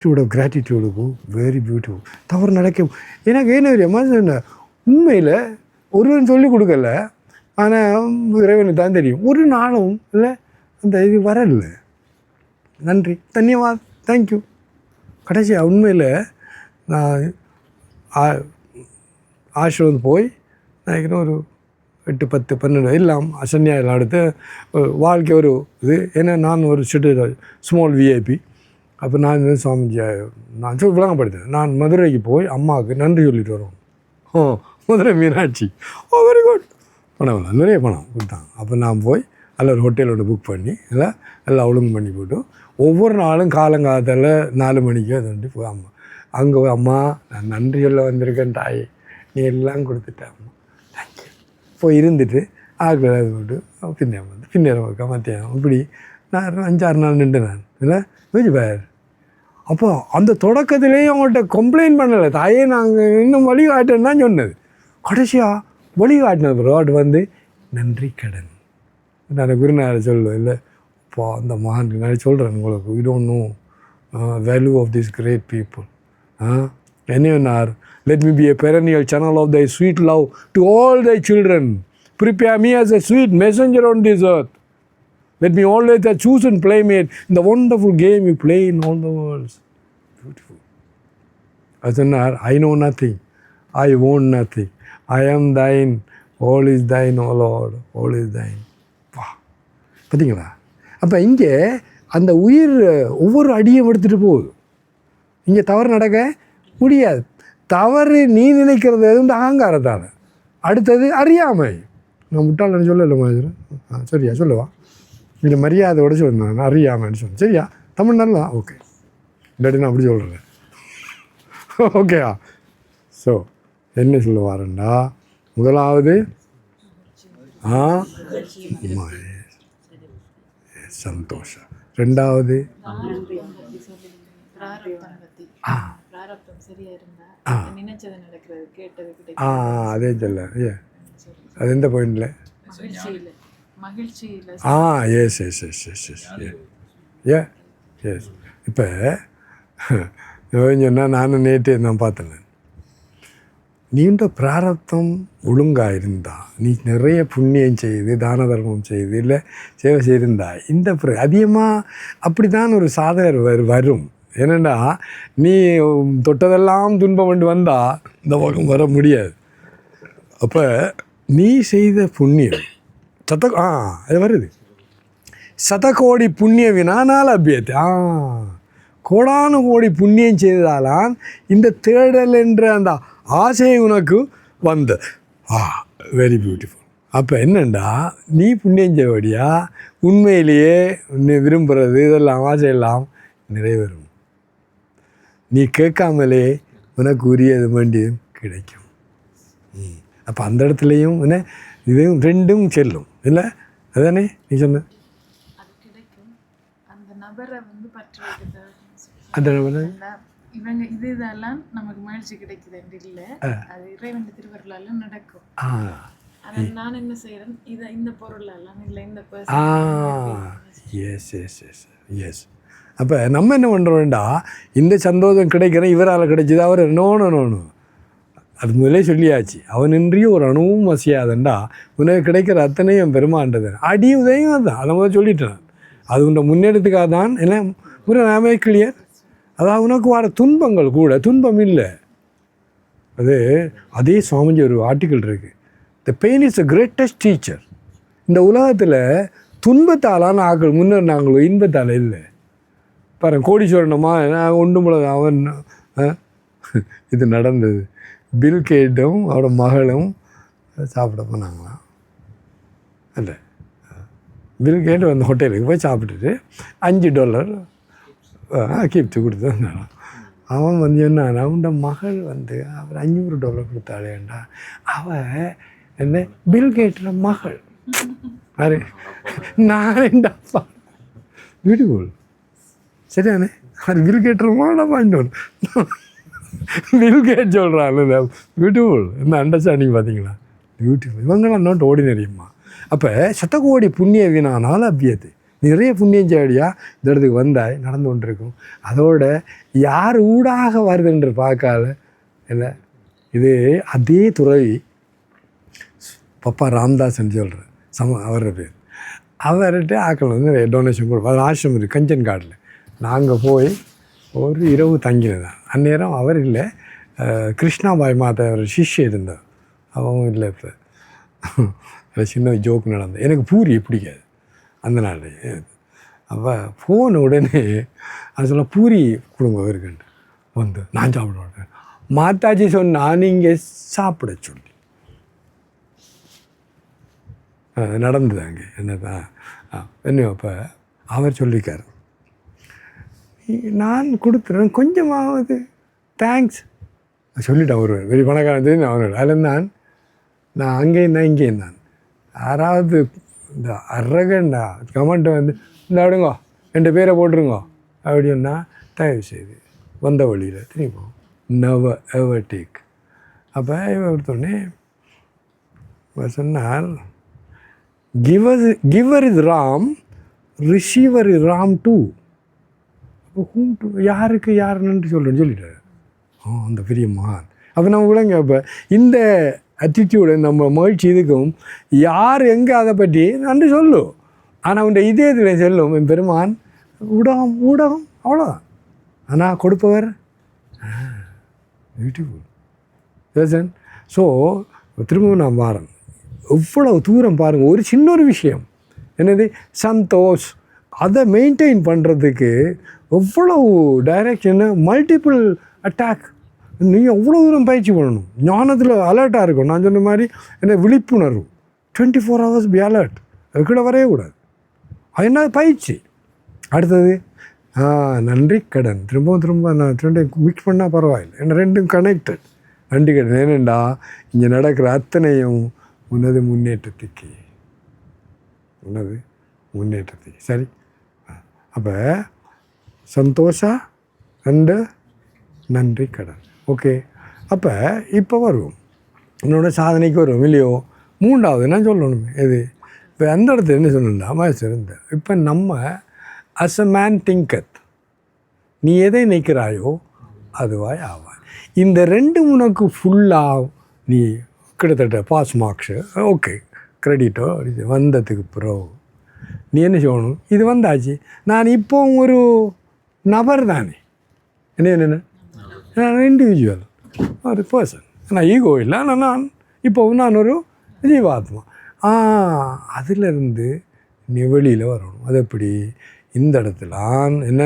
கிராட்டிடியூடுக்கும் very beautiful. தவறு நடக்க எனக்கு என்ன தெரியுமா, உண்மையில் ஒருவன் சொல்லிக் கொடுக்கல, ஆனால் இறைவனுக்கு தான் தெரியும். ஒரு நாளும் இல்லை அந்த இது வரல. நன்றி, தன்யவாத், தேங்க்யூ. கடைசியாக உண்மையில் நான் ஆசிரம் போய் நினைக்கிறேன் ஒரு 8, 10, 12 எல்லாம் அசன்யாவில் அடுத்து வாழ்க்கை ஒரு இது. ஏன்னா நான் ஒரு ஸ்மால் விஐபி. அப்போ நான் சுவாமிஜி நான் விளங்கப்படுத்தேன். நான் மதுரைக்கு போய் அம்மாவுக்கு நன்றி சொல்லிட்டு வரோம். மதுரை மீனாட்சி வெரி குட், பணம் நிறைய பணம் கொடுத்தாங்க. அப்போ நான் போய் அதில் ஒரு ஹோட்டல் ஒன்று புக் பண்ணி எல்லாம் ஒழுங்கு பண்ணி போட்டு ஒவ்வொரு நாளும் காலங்காலத்தில் 4 மணிக்கு அது போய் அம்மா அங்கே போய், அம்மா நான் நன்றி சொல்ல வந்திருக்கேன் தாயே, நீ எல்லாம் கொடுத்துட்டேன் அம்மா, தேங்க்யூ. போய் இருந்துட்டு ஆக்கள் அது போட்டு பின்னேரம் வைக்க மத்தியானம் இப்படி நான் 5-6 நாள் நின்று நான் இல்லை வெஜ் பேர். அப்போ அந்த தொடக்கத்திலேயே அவங்கள்ட்ட கம்ப்ளைண்ட் பண்ணலை, தாயே நாங்கள் இன்னும் வழிகாட்டுன்னு தான் சொன்னது. கடைசியாக வழிகாட்டினது ரோடு வந்து நன்றி கடன். நான் குருநாதர் சொல்லுவேன் இல்லை இப்போ அந்த மகான் நான் சொல்கிறேன் உங்களுக்கு, you don't know value of this great people. Anyone let me be a perennial channel of thy sweet love to all thy children. Prepare me as a sweet messenger on this earth. Let me always a chosen playmate in the wonderful game you play in all the worlds. Beautiful. Asanar, I know nothing. I want nothing. I am thine. All is thine, O Lord. All is thine. வா, பார்த்தீங்களா? அப்போ இங்கே அந்த உயிர் ஒவ்வொரு அடியும் எடுத்துகிட்டு போகுது. இங்கே தவறு நடக்க முடியாது. தவறு நீ நினைக்கிறது வந்து அகங்காரத்தால், அடுத்தது அறியாமை. நான் முட்டாளன்னு சொல்லலை மாதிரி. சரியா சொல்லுவா, இல்லை மரியாதையோட சொன்னேன், நான் அறியாமைன்னு சொன்னேன். சரியா தமிழ் நல்லா ஓகே, இல்லாட்டி நான் அப்படி சொல்கிறேன். ஓகேயா? ஸோ என்ன சொல்லுவாருண்டா, முதலாவது சந்தோஷம், ரெண்டாவது அதே சொல்ல அது எந்த பாயிண்டில் yes yes yes yes yes A yes. இப்போ சொன்னால் நானும் நேற்று நான் பார்த்தேன், நீண்ட பிராரப்தம் ஒழுங்காக இருந்தால், நீ நிறைய புண்ணியம் செய்து தான தர்மம் செய்து இல்லை சேவை செய்திருந்தா, இந்த அதிகமாக அப்படி தான் ஒரு சாதகர் வரும். ஏனெண்டா நீ தொட்டதெல்லாம் துன்பம் கொண்டு வந்தால் இந்த பக்கம் வர முடியாது. அப்போ நீ செய்த புண்ணியம் அது வருது. சதகோடி புண்ணிய வினானால் அபியத்தை கோடானு கோடி புண்ணியம் செய்ததாலான் இந்த தேடல் என்ற அந்த ஆசை உனக்கு வந்த வெரி பியூட்டிஃபுல். அப்போ என்னண்டா, நீ புண்ணியம் செய்வடியா உண்மையிலேயே நீ விரும்புகிறது இதெல்லாம் ஆசையெல்லாம் நிறைவேறும். நீ கேட்காமலே உனக்கு உரியது வேண்டியதும் கிடைக்கும். அப்போ அந்த இடத்துலையும் என்ன இதுவும் ரெண்டும் செல்லும் இல்லை, அதுதானே நீ சொன்ன. அந்த நபரை இவங்க இதெல்லாம் நமக்கு மகிழ்ச்சி கிடைக்குது இல்லை, அது இறைவன் திருவருளால நடக்கும். நான் என்ன செய்யறேன், இந்த பொருள் எல்லாம் இல்லை இந்த எஸ் எஸ் எஸ் எஸ். அப்போ நம்ம என்ன பண்ணுறோம்டா, இந்த சந்தோஷம் கிடைக்கிற இவரால் கிடைச்சிது, அவர் நோணும் அது முதலே சொல்லியாச்சு, அவனின்றியும் ஒரு அணுவும் வசியாதண்டா உனக்கு கிடைக்கிற அத்தனையும் பெருமாண்டது அடி உதயம் அதுதான். அதை முதல் சொல்லிட்டேன், அது உண்ட முன்னெடுத்துக்காக தான். ஏன்னா ஒரு நாமே கிளியர், அதாவது உனக்கு வர துன்பங்கள் கூட துன்பம் இல்லை. அதே சுவாமிஜி ஒரு ஆர்டிக்கல் இருக்குது, the pain is the greatest teacher. இந்த உலகத்தில் துன்பத்தாலான ஆக்கள் முன்னேறினாங்களோ, இன்பத்தால் இல்லை. பாருங்க, கோடீஸ்வரனமா ஒன்றும் அவன் இது நடந்தது. பில் கேட்டும் அவரோட மகளும் சாப்பிட போனாங்களாம். இல்லை, பில் கேட்டு அந்த ஹோட்டலுக்கு போய் சாப்பிட்டுட்டு $5 கிஃப்ட் கொடுத்துருந்தான். அவன் வந்து என்ன, அவனோட மகள் வந்து அவர் $500 கொடுத்தாளேண்டா. அவன் என்ன பில் கேட்டுற மகள் அது நானேண்டாப்பா. பியூட்டிஃபுல், சரியானே? அது பில் கேட்டுறோமா பாயிண்ட் பில் கேட் சொல்கிறான். பியூட்டிஃபுல், என்ன அண்டர்ஸ்டாண்டிங் பார்த்தீங்களா? பியூட்டிஃபுல். இவங்களாம் நாட் ஆர்டினரியம்மா. அப்போ சதகோடி புண்ணிய வினானால் அபியது நிறைய புண்ணியம் செய்யடியா இந்த இடத்துக்கு வந்தாய் நடந்து கொண்டிருக்கும். அதோட யார் ஊடாக வருதுன்று பார்க்காத இல்லை. இது அதே துறவி பப்பா ராம்தாஸ்ன்னு சொல்கிறேன், அவர் பேர். அவர்கிட்ட ஆக்கள் வந்து டொனேஷன் கொடுப்போம். அது ஆசிரமம் இருக்குது கஞ்சன் காட்டில். நாங்கள் போய் ஒரு இரவு தங்கினதான். அந்நேரம் அவர் இல்லை, கிருஷ்ணாபாய் மாதா அவர் சிஷ்ய இருந்தார். அவங்க இல்லை. இப்போ அது சின்ன ஜோக்கு நடந்தது. எனக்கு பூரி பிடிக்காது அந்த நாள். அப்போ போன உடனே அது சொல்ல பூரி கொடுங்க இருக்குன்ட்டு வந்து நான் சாப்பிட மாட்டேன். மாதாஜி சொன்னா நீங்கள் சாப்பிட சொல்லி நடந்தது அங்கே என்னதான் என்ன. அப்போ அவர் சொல்லிக்கார், நான் கொடுத்துறேன் கொஞ்சமாவது தேங்க்ஸ் சொல்லிட்டேன். ஒரு பெரிய பணக்காரன் அவனோட அதில் நான் அங்கே இருந்தான் இங்கே இருந்தான். யாராவது இந்த அரகண்டா கமெண்ட்டை வந்து இந்த விடுங்கோ 2 பேரை போட்டுருங்கோ அப்படின்னா தயவு செய்து வந்த வழியில் திரும்பி நெவர் எவர் டேக். அப்போ ஒருத்தோடனே சொன்னால் giver is Ram, receiver is Ram too. அப்போ ஹூம் டூ யாருக்கு யார் நன்றி சொல்கிறேன்னு சொல்லிட்டாரு அந்த பெரிய மகான். அப்போ நம்ம விளங்க அப்போ இந்த அட்டிடியூடு நம்ம மகிழ்ச்சி இதுக்கும் யார் எங்கே அதை பற்றி நன்றி சொல்லும். ஆனால் அவன் இதயத்தில் சொல்லும் என் பெருமான் ஊடகம் ஊடகம் அவ்வளோதான். ஆனால் கொடுப்பவர் பியூட்டிஃபுல். ஸோ திரும்பவும் நான் மாறேன். எவ்வளோ தூரம் பாருங்கள். ஒரு சின்ன ஒரு விஷயம் என்னது சந்தோஷ், அதை மெயின்டைன் பண்ணுறதுக்கு எவ்வளவு டைரெக்ஷனு, மல்டிபிள் அட்டாக். நீங்கள் எவ்வளோ தூரம் பயிற்சி பண்ணணும், ஞானத்தில் அலர்ட்டாக இருக்கும். நான் சொன்ன மாதிரி என்ன விழிப்புணர்வு 24 hours பி அலர்ட். அதுக்கிட்ட வரைய கூடாது. அது என்ன பயிற்சி. அடுத்தது நன்றி கடன். திரும்ப நான் 2 மிக்ஸ் பண்ணால் பரவாயில்லை. ஏன்னா 2 கனெக்டட். நன்றி கடன் ஏனெண்டா இங்கே நடக்கிற அத்தனையும் உனது முன்னேற்றத்துக்கு சரி. அப்போ சந்தோஷா அண்டு நன்றி கடன். ஓகே. அப்போ இப்போ வருவோம் என்னோட சாதனைக்கு வருவோம் இல்லையோ. 3வது நான் சொல்லணும் எது. இப்போ அந்த இடத்துல என்ன சொல்லணும்டா மாஸ்டர் இருந்த இப்போ நம்ம அஸ் அ மேன் திங்கத், நீ எதை நிற்கிறாயோ அதுவாய் ஆவாய். இந்த 2 உனக்கு ஃபுல்லாக நீ கிட்டத்தட்ட பாஸ் மார்க்ஸு ஓகே கிரெடிட்டோ வந்ததுக்கு பிறகு நீ என்ன செய்யணும், இது வந்தாச்சு. நான் இப்போ ஒரு நபர் தானே, என்ன நான் இண்டிவிஜுவல் ஒரு பர்சன். நான் ஈகோ இல்லை. ஆனால் நான் இப்போ நான் ஒரு ஜீவாத்மா. அதிலிருந்து நீ வெளியில் வரணும். அது எப்படி இந்த இடத்துல என்ன